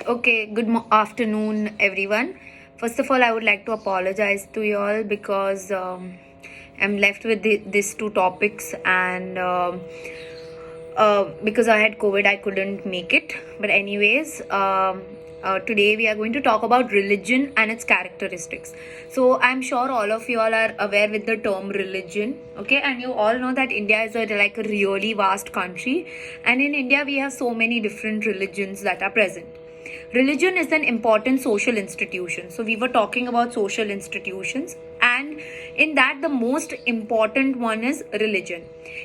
Okay, afternoon, everyone. First of all, I would like to apologize to you all because I'm left with these two topics, and because I had COVID, I couldn't make it. But, anyways, today we are going to talk about religion and its characteristics. So, I'm sure all of you all are aware with the term religion, okay? And you all know that India is like a really vast country, and in India, we have so many different religions that are present. Religion is an important social institution. So we were talking about social institutions, and in that the most important one is religion.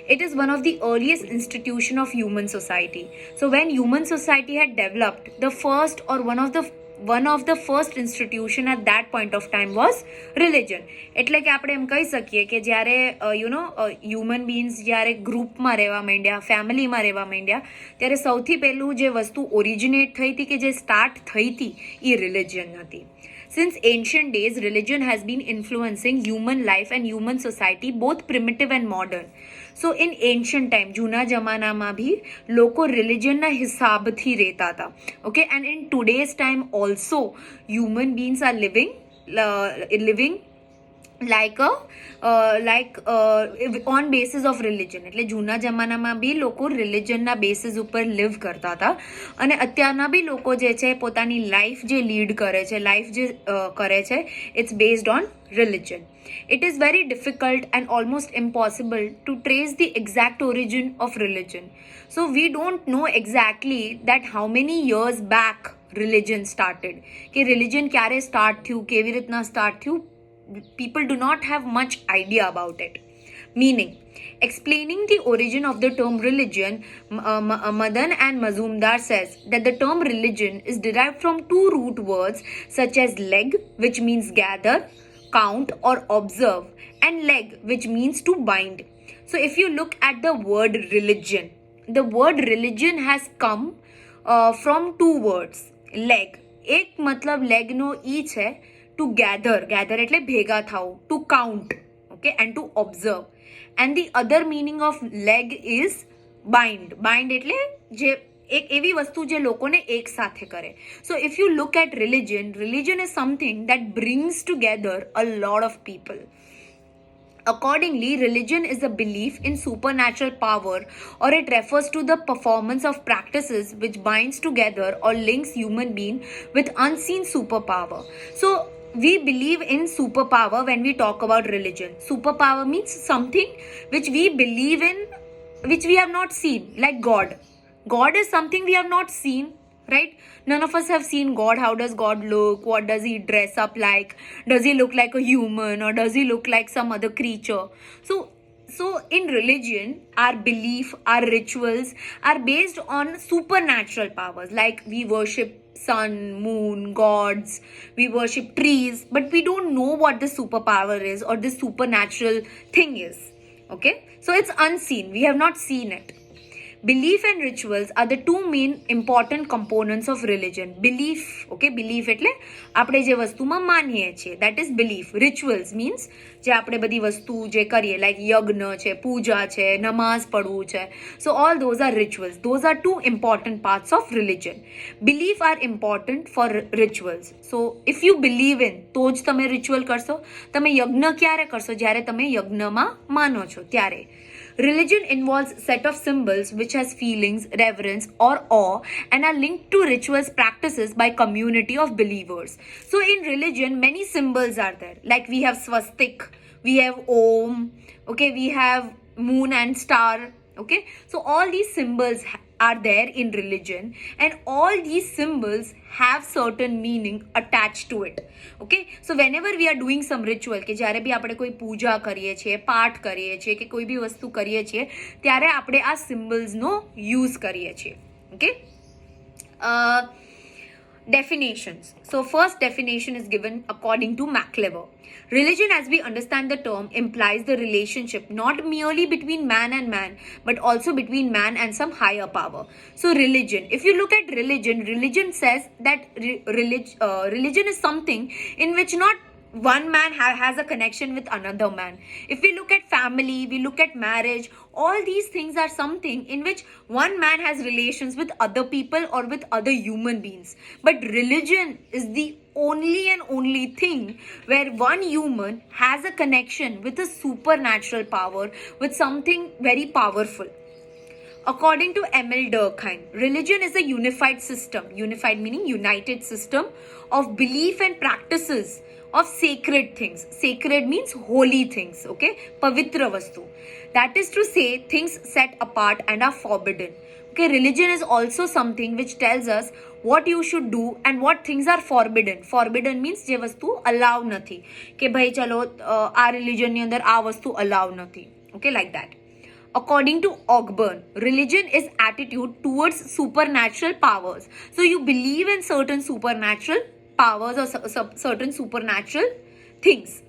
It is one of the earliest institution of human society. So when human society had developed, the first or one of the first institution at that point of time was religion. એટલે કે આપણે એમ કહી શકીએ કે જ્યારે human beans જ્યારે ગ્રુપમાં રહેવા માંડ્યા, ફેમિલીમાં રહેવા માંડ્યા, ત્યારે સૌથી પહેલું જે વસ્તુ ઓરિજિનેટ થઈ હતી, કે જે સ્ટાર્ટ થઈ હતી, એ રિલિજન હતી. Since ancient days, religion has been influencing human life and human society, both primitive and modern. So in ancient time, જૂના જમાનામાં ભી લોકો રિલિજનના હિસાબથી રહેતા હતા. Okay, and in today's time also, human beings are living on basis of religion. એટલે જૂના જમાનામાં બી લોકો રિલિજનના બેસિસ ઉપર લિવ કરતા હતા, અને અત્યારના બી લોકો જે છે પોતાની લાઈફ જે લીડ કરે છે, it's based on religion. It is very difficult and almost impossible to trace the exact origin of religion. So we don't know exactly that how many years back religion started. કે religion ક્યારે start થયું, કેવી રીતના start થયું, people do not have much idea about it. Meaning, explaining the origin of the term religion, Madan and Mazumdar says that the term religion is derived from two root words such as leg, which means gather, count or observe, and leg, which means to bind. So if you look at the word religion, the word religion has come from two words. Leg, એક મતલબ leg નો ઈ છે, to gather એટલે ભેગા થાવ, to count, okay, and to observe. And the other meaning of leg is bind એટલે જે એક એવી વસ્તુ જે લોકોને એક સાથે કરે. So if you look at religion is something that brings together a lot of people. Accordingly, religion is a belief in supernatural power, or it refers to the performance of practices which binds together or links human being with unseen superpower. So we believe in superpower when we talk about religion. Superpower means something which we believe in, which we have not seen, like God. God is something we have not seen, right? None of us have seen God. How does God look? What does he dress up like? Does he look like a human, or does he look like some other creature? So in religion, our belief, our rituals are based on supernatural powers. Like we worship sun, moon, gods, we worship trees, but we don't know what the superpower is or the supernatural thing is. Okay, so it's unseen, we have not seen it. Belief and rituals are the two main important components of religion. Belief, okay, belief એટલે આપણે જે વસ્તુમાં માનીએ છીએ, that is belief. Rituals means જે આપણે બધી વસ્તુ જે કરીએ, like યજ્ઞ છે, પૂજા છે, નમાઝ પઢવું છે. So all those are rituals. Those are two important parts of religion. Belief are important for rituals. So if you believe in, તો જ તમે ritual કરશો. તમે યજ્ઞ ક્યારે કરશો? જ્યારે તમે યજ્ઞમાં માનો છો ત્યારે. Religion involves set of symbols which has feelings, reverence or awe, and are linked to rituals practices by community of believers. So in religion, many symbols are there. Like we have swastik, we have om, okay, we have moon and star, okay. So all these symbols are there in religion, and all these symbols have certain meaning attached to it. Okay, so whenever we are doing some ritual, કે જ્યારે બી આપણે કોઈ પૂજા કરીએ છીએ, પાઠ કરીએ છીએ, કે કોઈ બી વસ્તુ કરીએ છીએ, ત્યારે આપણે આ સિમ્બલ્સનો યુઝ કરીએ છીએ. Okay, definitions. So first definition is given according to MacLever. Religion, as we understand the term, implies the relationship not merely between man and man, but also between man and some higher power. So religion, if you look at religion says that religion is something in which not one man has a connection with another man. If we look at family, we look at marriage, all these things are something in which one man has relations with other people or with other human beings. But religion is the only and only thing where one human has a connection with a supernatural power, with something very powerful. According to Emil Durkheim, religion is a unified system, unified meaning united system of belief and practices of sacred things. Sacred means holy things, okay? Pavitra vastu. That is to say, things set apart and are forbidden. Okay, religion is also something which tells us what you should do and what things are forbidden. Forbidden means જે વસ્તુ allow નથી કે ભાઈ ચલો આ religion ની અંદર આ વસ્તુ allow નથી. Okay, like that. According to Ogburn, religion is attitude towards supernatural powers. So you believe in certain supernatural powers or certain supernatural things.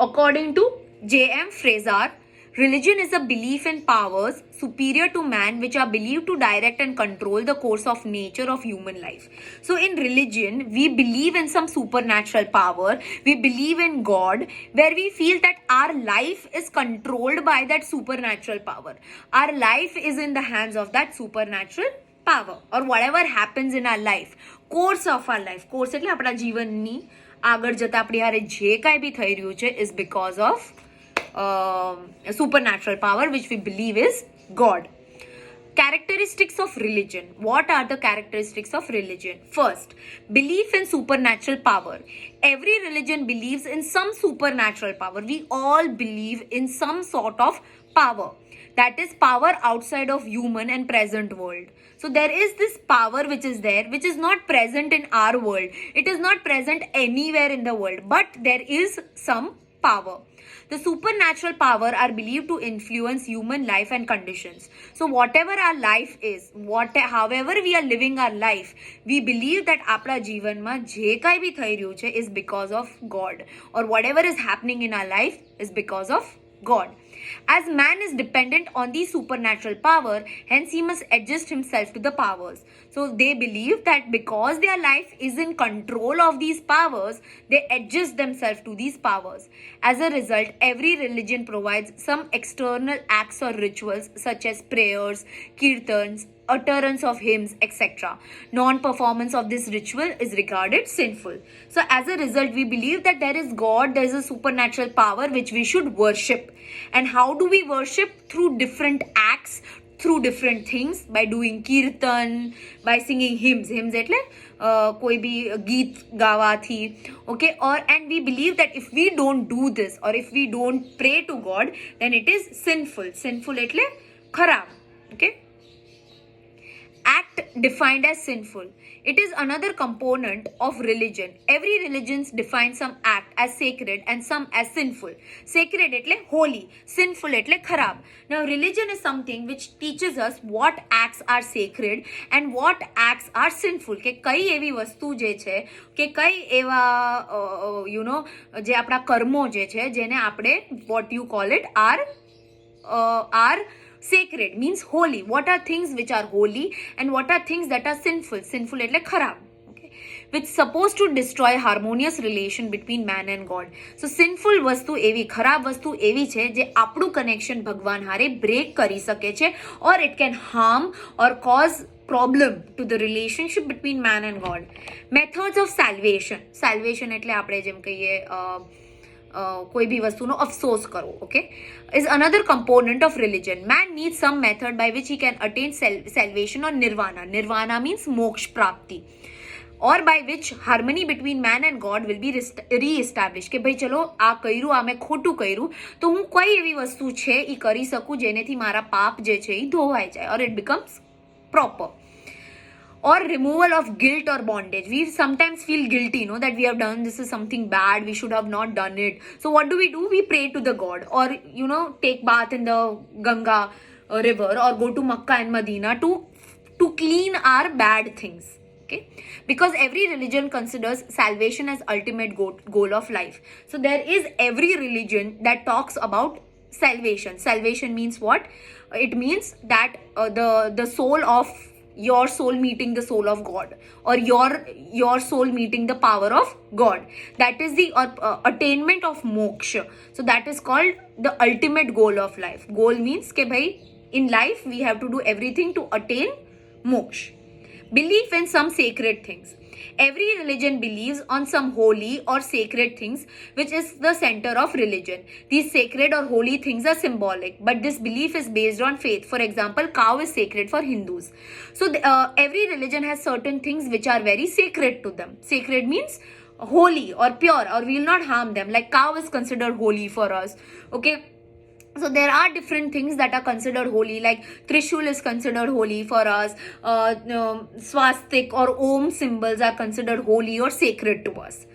According to J.M. Fraser, religion is a belief in powers superior to man which are believed to direct and control the course of nature of human life. So in religion, we believe in some supernatural power, we believe in God, where we feel that our life is controlled by that supernatural power. Our life is in the hands of that supernatural power, or whatever happens in our life, course of our life, course એટલે આપણા જીવનની આગળ જતા આપણી હારે જે કાંઈ બી થઈ રહ્યું છે is because of supernatural power which we believe is God. Characteristics of religion. What are the characteristics of religion? First, belief in supernatural power. Every religion believes in some supernatural power. We all believe in some sort of power. That is power outside of human and present world. So there is this power which is there, which is not present in our world. It is not present anywhere in the world, but there is some power. The supernatural power are believed to influence human life and conditions. So whatever our life is, however we are living our life, we believe that આપણા જીવનમાં જે કાંઈ બી થઈ રહ્યું છે is because of God, or whatever is happening in our life is because of God. As man is dependent on the supernatural power, hence he must adjust himself to the powers. So they believe that because their life is in control of these powers, they adjust themselves to these powers. As a result, every religion provides some external acts or rituals such as prayers, kirtans, utterance of hymns, etc. Non-performance of this ritual is regarded sinful. So as a result, we believe that there is God, there is a supernatural power which we should worship. And how do we worship? Through different acts, through different things, by doing kirtan, by singing hymns. Hymns એટલે કોઈ બી ગીત ગાવાથી, okay? And we believe that if we don't do this, or if we don't pray to God, then it is sinful. Sinful એટલે ખરાબ, okay? Act defined as sinful. It is another component of religion. Every religion defines some act as sacred and some as sinful. Sacred etle holy, sinful etle kharab. Now religion is something which teaches us what acts are sacred and what acts are sinful. કે કઈ એવી વસ્તુ જે છે કે કઈ એવા જે આપણા કર્મો જે છે જેને આપણે what you call it are sacred, means holy. What are things which are holy and what are things that are sinful? Sinful એટલે ખરાબ, okay? Which supposed to destroy harmonious relation between man and God. So sinful વસ્તુ એવી, ખરાબ વસ્તુ એવી છે જે આપણું કનેક્શન ભગવાન હારે બ્રેક કરી શકે છે, or it can harm or cause problem to the relationship between man and God. Methods of salvation. Salvation એટલે આપણે જેમ કહીએ કોઈ બી વસ્તુનો અફસોસ કરવો, okay, is another component of religion. Man needs some method by which he can attain salvation or nirvana. Nirvana means moksha prapti, or by which harmony between man and God will be re-established. કે ભાઈ ચલો આ કર્યું, આ મેં ખોટું કર્યું, તો હું કઈ એવી વસ્તુ છે એ કરી શકું જેનેથી મારા પાપ જે છે એ ધોવાઈ જાય, or it becomes proper. Or removal of guilt or bondage. We sometimes feel guilty, that we have done this is something bad, we should have not done it. So what do? We pray to the God, or take bath in the Ganga river, or go to Makkah and Medina to clean our bad things. Okay, because every religion considers salvation as ultimate goal of life. So there is every religion that talks about salvation. Salvation means what? It means that the soul of your soul meeting the soul of God, or your soul meeting the power of God. That is the attainment of moksha. So that is called the ultimate goal of life. Goal means ke bhai, in life we have to do everything to attain moksha. Belief in some sacred things. Every religion believes on some holy or sacred things, which is the center of religion. These sacred or holy things are symbolic, but this belief is based on faith. For example, cow is sacred for Hindus. So every religion has certain things which are very sacred to them. Sacred means holy or pure, or we will not harm them. Like cow is considered holy for us. Okay. So there are different things that are considered holy, like Trishul is considered holy for us. Swastik or Om symbols are considered holy or sacred to us.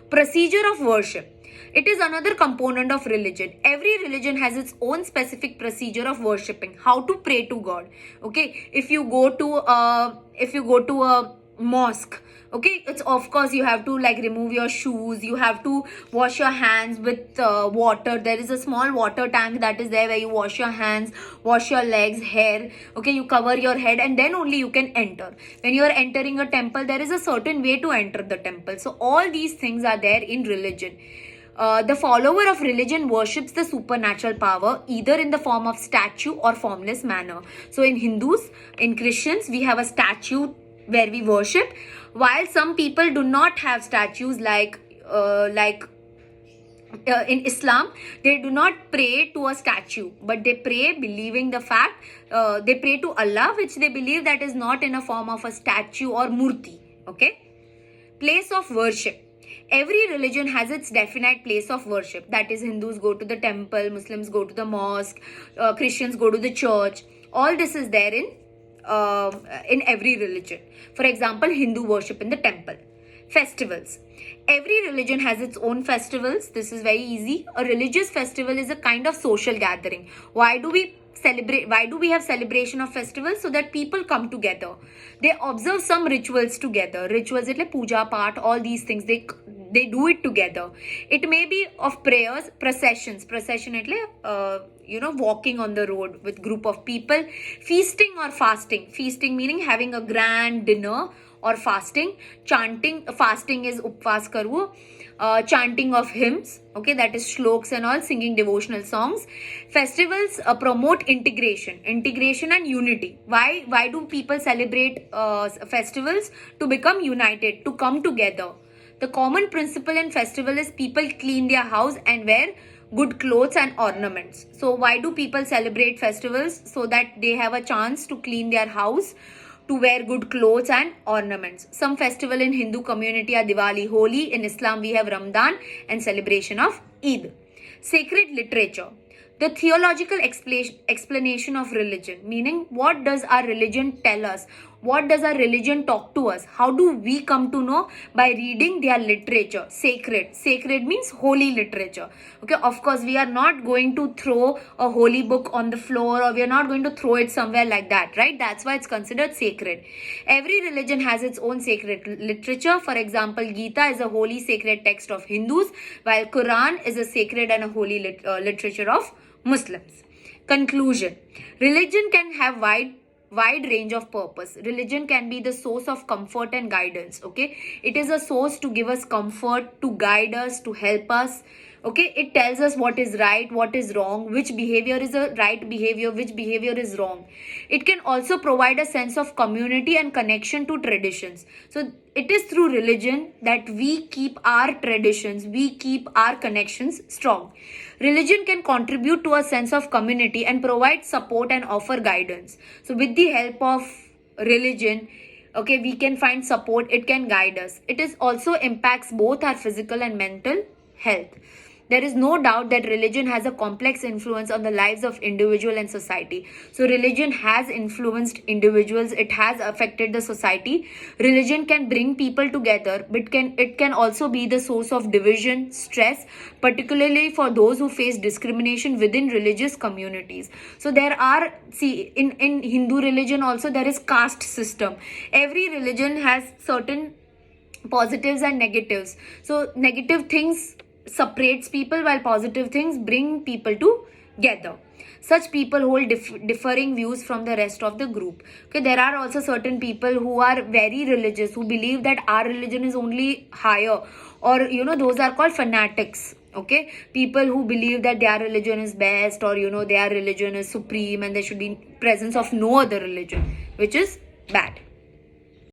Procedure of worship. It is another component of religion. Every religion has its own specific procedure of worshipping. How to pray to God. Okay, if you go to a mosque, okay, it's of course you have to like remove your shoes, you have to wash your hands with water. There is a small water tank that is there where you wash your hands, wash your legs, hair, okay, you cover your head, and then only you can enter. When you are entering a temple, there is a certain way to enter the temple. So all these things are there in religion. The follower of religion worships the supernatural power either in the form of statue or formless manner. So in Hindus, in Christians, we have a statue where we worship, while some people do not have statues, like in Islam, they do not pray to a statue, but they pray believing the fact, they pray to Allah, which they believe that is not in a form of a statue or murti. Okay. Place of worship. Every religion has its definite place of worship. That is, Hindus go to the temple, Muslims go to the mosque, Christians go to the church. All this is there in every religion. For example, Hindu worship in the temple. Festivals. Every religion has its own festivals. This is very easy. A religious festival is a kind of social gathering. Why do we celebrate? Why do we have celebration of festivals? So that people come together. They observe some rituals together. Rituals like puja, part, all these things. They do it together. It may be of prayers, processions. Procession walking on the road with group of people. Feasting or fasting. Feasting meaning having a grand dinner or fasting. Chanting, fasting is upvas karvo. Chanting of hymns, okay, that is shloks and all, singing devotional songs. Festivals promote integration and unity. Why do people celebrate festivals? To become united, to come together. The common principle in festival is people clean their house and wear good clothes and ornaments. So why do people celebrate festivals? So that they have a chance to clean their house, to wear good clothes and ornaments. Some festival in Hindu community are Diwali, Holi. In Islam, we have Ramadan and celebration of Eid. Sacred literature. The theological explanation of religion, meaning what does our religion tell us? What does our religion talk to us? How do we come to know? By reading their literature. Sacred. Sacred means holy literature. Okay, of course, we are not going to throw a holy book on the floor, or we are not going to throw it somewhere like that, right? That's why it's considered sacred. Every religion has its own sacred literature. For example, Gita is a holy sacred text of Hindus, while Quran is a sacred and a holy literature of Muslims. Conclusion. Religion can have wide range of purpose. Religion can be the source of comfort and guidance. Okay, it is a source to give us comfort, to guide us, to help us. Okay, it tells us what is right, what is wrong, which behavior is a right behavior, which behavior is wrong. It can also provide a sense of community and connection to traditions. So it is through religion that we keep our traditions, we keep our connections strong. Religion can contribute to a sense of community and provide support and offer guidance. So with the help of religion, okay, we can find support, it can guide us. It is also impacts both our physical and mental health. There is no doubt that religion has a complex influence on the lives of individual and society. So religion has influenced individuals, it has affected the society. Religion can bring people together, but it can also be the source of division, stress, particularly for those who face discrimination within religious communities. So there are, in Hindu religion also there is caste system. Every religion has certain positives and negatives. So negative things separates people, while positive things bring people together. such people hold differing views from the rest of the group. Okay, there are also certain people who are very religious, who believe that our religion is only higher, or those are called fanatics. Okay, people who believe that their religion is best, or their religion is supreme and there should be presence of no other religion, which is bad.